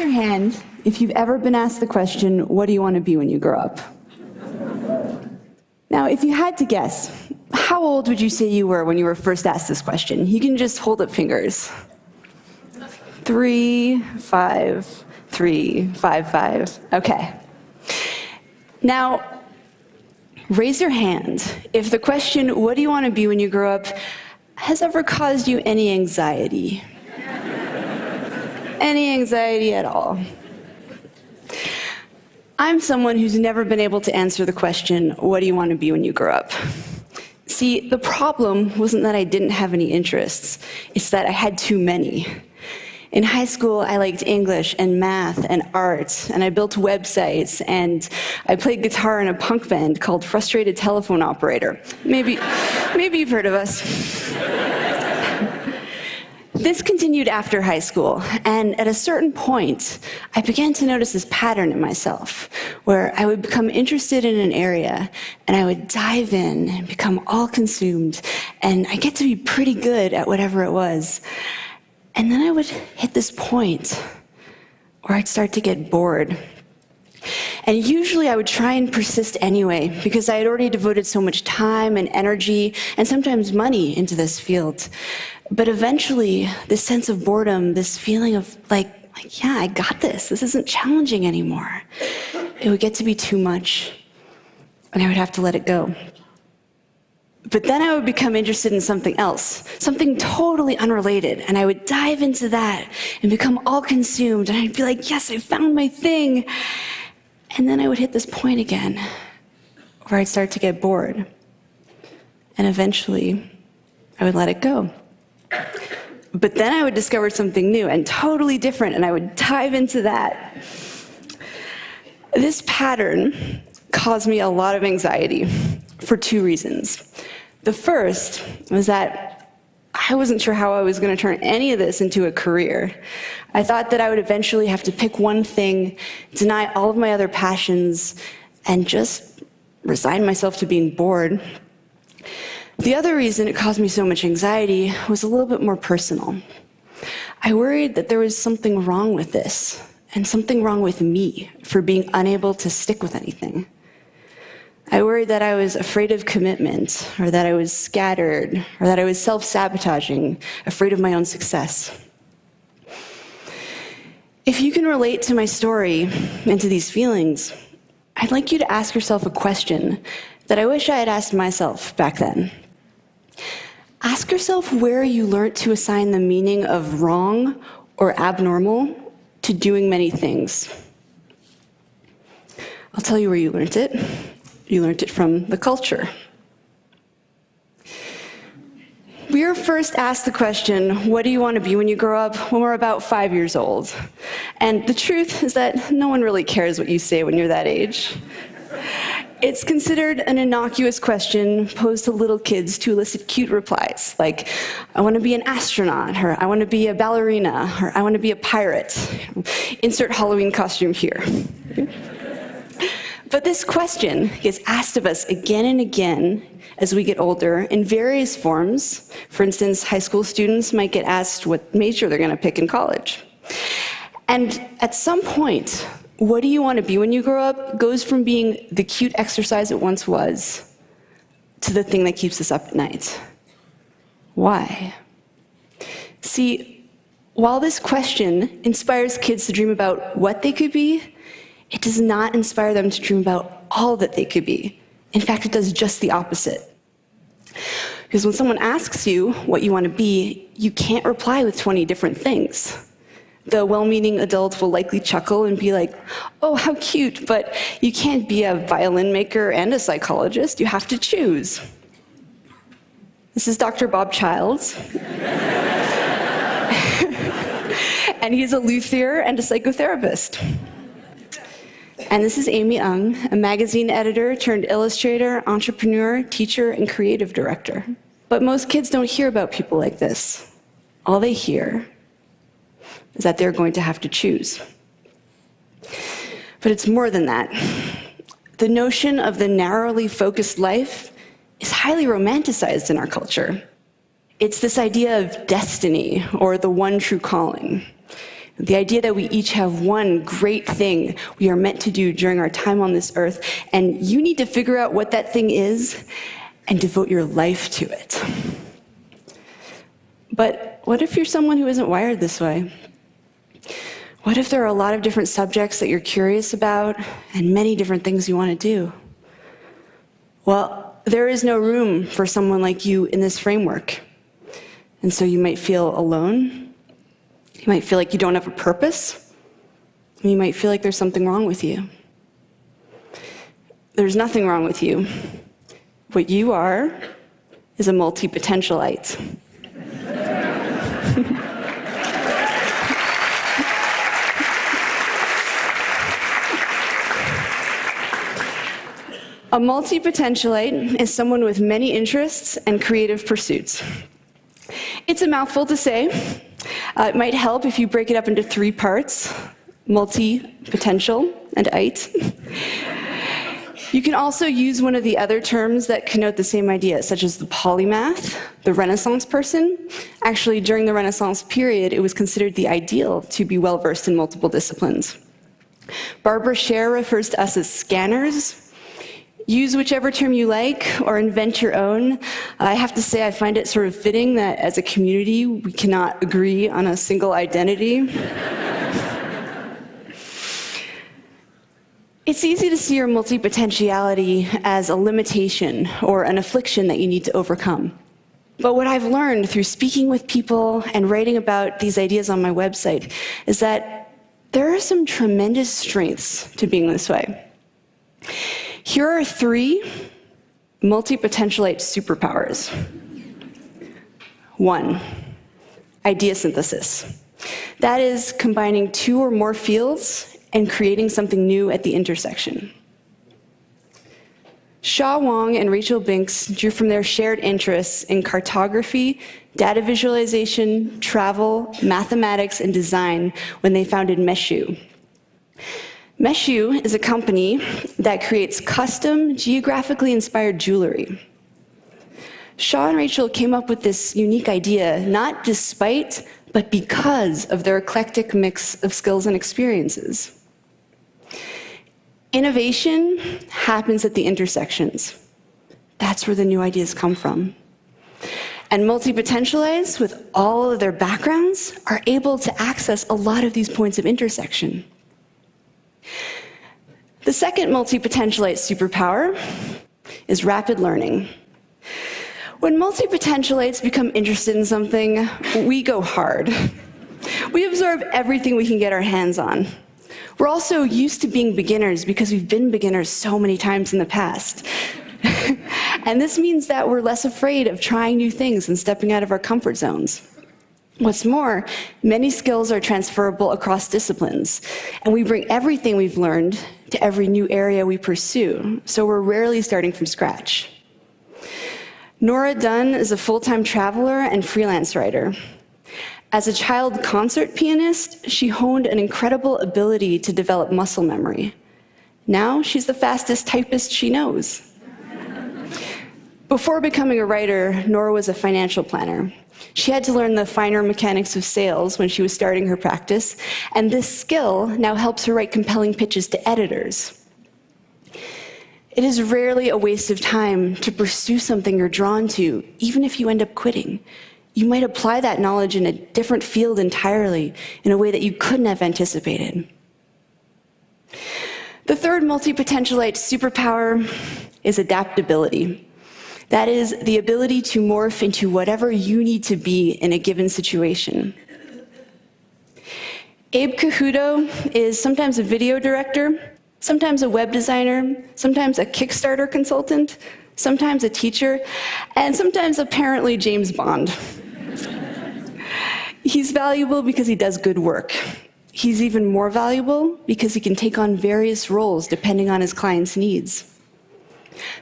Raise your hand if you've ever been asked the question, what do you want to be when you grow up? Now, if you had to guess, how old would you say you were when you were first asked this question? You can just hold up fingers. 3, 5, 3, 5, 5. Okay. Now, raise your hand if the question, what do you want to be when you grow up, has ever caused you any anxiety? Any anxiety at all? I'm someone who's never been able to answer the question, what do you want to be when you grow up? See, the problem wasn't that I didn't have any interests, it's that I had too many. In high school, I liked English and math and art, and I built websites, and I played guitar in a punk band called Frustrated Telephone Operator. Maybe you've heard of us. This continued after high school, and at a certain point, I began to notice this pattern in myself, where I would become interested in an area, and I would dive in and become all consumed, and I get to be pretty good at whatever it was. And then I would hit this point where I'd start to get bored. And usually I would try and persist anyway, because I had already devoted so much time and energy, and sometimes money, into this field. But eventually, this sense of boredom, this feeling of like, yeah, I got this. This isn't challenging anymore. It would get to be too much, and I would have to let it go. But then I would become interested in something else, something totally unrelated, and I would dive into that and become all consumed, and I'd be like, yes, I found my thing. And then I would hit this point again, where I'd start to get bored. And eventually, I would let it go. But then I would discover something new and totally different, and I would dive into that. This pattern caused me a lot of anxiety for 2 reasons. The first was that I wasn't sure how I was going to turn any of this into a career. I thought that I would eventually have to pick one thing, deny all of my other passions, and just resign myself to being bored. The other reason it caused me so much anxiety was a little bit more personal. I worried that there was something wrong with this, and something wrong with me for being unable to stick with anything. I worried that I was afraid of commitment, or that I was scattered, or that I was self-sabotaging, afraid of my own success. If you can relate to my story and to these feelings, I'd like you to ask yourself a question that I wish I had asked myself back then. Ask yourself where you learned to assign the meaning of wrong or abnormal to doing many things. I'll tell you where you learned it. You learned it from the culture. We were first asked the question, what do you want to be when you grow up, when we're about 5 years old. And the truth is that no one really cares what you say when you're that age. It's considered an innocuous question posed to little kids to elicit cute replies, like, I want to be an astronaut, or I want to be a ballerina, or I want to be a pirate. Insert Halloween costume here. But this question gets asked of us again and again as we get older in various forms. For instance, high school students might get asked what major they're going to pick in college. And at some point, what do you want to be when you grow up goes from being the cute exercise it once was to the thing that keeps us up at night. Why? See, while this question inspires kids to dream about what they could be, it does not inspire them to dream about all that they could be. In fact, it does just the opposite. Because when someone asks you what you want to be, you can't reply with 20 different things. The well-meaning adult will likely chuckle and be like, oh, how cute, but you can't be a violin maker and a psychologist. You have to choose. This is Dr. Bob Childs. And he's a luthier and a psychotherapist. And this is Amy Ung, a magazine editor turned illustrator, entrepreneur, teacher, and creative director. But most kids don't hear about people like this. All they hear is that they're going to have to choose. But it's more than that. The notion of the narrowly focused life is highly romanticized in our culture. It's this idea of destiny, or the one true calling. The idea that we each have one great thing we are meant to do during our time on this earth, and you need to figure out what that thing is and devote your life to it. But what if you're someone who isn't wired this way? What if there are a lot of different subjects that you're curious about and many different things you want to do? Well, there is no room for someone like you in this framework. And so you might feel alone. You might feel like you don't have a purpose. And you might feel like there's something wrong with you. There's nothing wrong with you. What you are is a multi-potentialite. A multi-potentialite is someone with many interests and creative pursuits. It's a mouthful to say. It might help if you break it up into 3 parts: multi-potential and ite. You can also use one of the other terms that connote the same idea, such as the polymath, the Renaissance person. Actually, during the Renaissance period, it was considered the ideal to be well-versed in multiple disciplines. Barbara Scher refers to us as scanners. Use whichever term you like, or invent your own. I have to say, I find it sort of fitting that as a community, we cannot agree on a single identity. It's easy to see your multi-potentiality as a limitation or an affliction that you need to overcome. But what I've learned through speaking with people and writing about these ideas on my website is that there are some tremendous strengths to being this way. Here are 3 multi-potentialite superpowers. 1, idea synthesis. That is combining 2 or more fields and creating something new at the intersection. Shaw Wong and Rachel Binks drew from their shared interests in cartography, data visualization, travel, mathematics, and design when they founded Meshu. Meshu is a company that creates custom, geographically inspired jewelry. Shaw and Rachel came up with this unique idea, not despite, but because of their eclectic mix of skills and experiences. Innovation happens at the intersections. That's where the new ideas come from. And multi-potentialites, with all of their backgrounds, are able to access a lot of these points of intersection. The second multi-potentialite superpower is rapid learning. When multi-potentialites become interested in something, we go hard. We absorb everything we can get our hands on. We're also used to being beginners because we've been beginners so many times in the past. And this means that we're less afraid of trying new things and stepping out of our comfort zones. What's more, many skills are transferable across disciplines, and we bring everything we've learned to every new area we pursue, so we're rarely starting from scratch. Nora Dunn is a full-time traveler and freelance writer. As a child concert pianist, she honed an incredible ability to develop muscle memory. Now she's the fastest typist she knows. Before becoming a writer, Nora was a financial planner. She had to learn the finer mechanics of sales when she was starting her practice, and this skill now helps her write compelling pitches to editors. It is rarely a waste of time to pursue something you're drawn to, even if you end up quitting. You might apply that knowledge in a different field entirely, in a way that you couldn't have anticipated. The third multi-potentialite superpower is adaptability. That is the ability to morph into whatever you need to be in a given situation. Abe Cajudo is sometimes a video director, sometimes a web designer, sometimes a Kickstarter consultant, sometimes a teacher, and sometimes apparently James Bond. He's valuable because he does good work. He's even more valuable because he can take on various roles depending on his client's needs.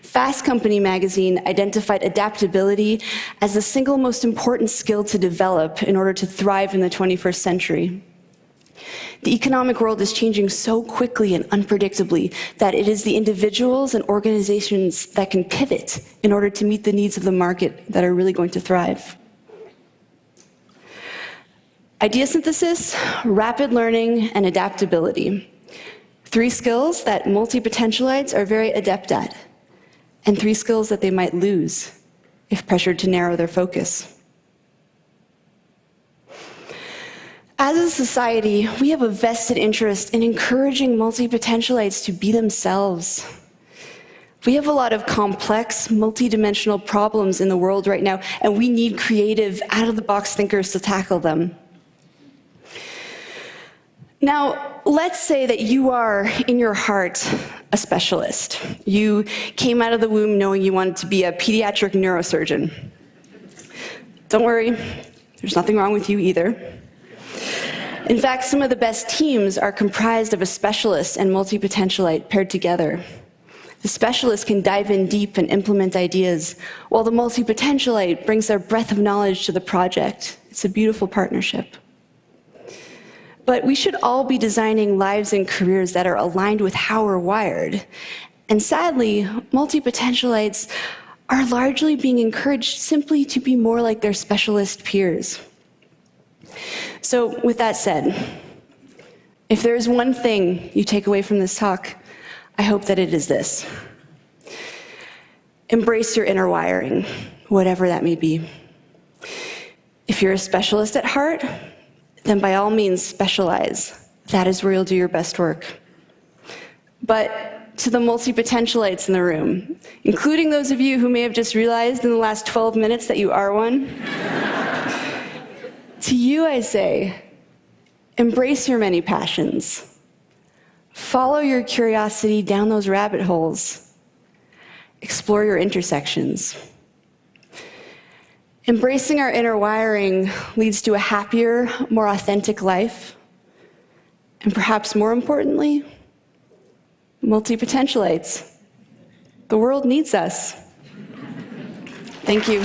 Fast Company magazine identified adaptability as the single most important skill to develop in order to thrive in the 21st century. The economic world is changing so quickly and unpredictably that it is the individuals and organizations that can pivot in order to meet the needs of the market that are really going to thrive. Idea synthesis, rapid learning, and adaptability. 3 skills that multi-potentialites are very adept at, and 3 skills that they might lose if pressured to narrow their focus. As a society, we have a vested interest in encouraging multi-potentialites to be themselves. We have a lot of complex, multi-dimensional problems in the world right now, and we need creative, out-of-the-box thinkers to tackle them. Now, let's say that you are, in your heart, a specialist. You came out of the womb knowing you wanted to be a pediatric neurosurgeon. Don't worry, there's nothing wrong with you either. In fact, some of the best teams are comprised of a specialist and multi-potentialite paired together. The specialist can dive in deep and implement ideas, while the multi-potentialite brings their breadth of knowledge to the project. It's a beautiful partnership. But we should all be designing lives and careers that are aligned with how we're wired. And sadly, multi-potentialites are largely being encouraged simply to be more like their specialist peers. So with that said, if there is one thing you take away from this talk, I hope that it is this. Embrace your inner wiring, whatever that may be. If you're a specialist at heart, then by all means specialize. That is where you'll do your best work. But to the multi-potentialites in the room, including those of you who may have just realized in the last 12 minutes that you are one, to you I say, embrace your many passions. Follow your curiosity down those rabbit holes. Explore your intersections. Embracing our inner wiring leads to a happier, more authentic life. And perhaps more importantly, multi-potentialites. The world needs us. Thank you.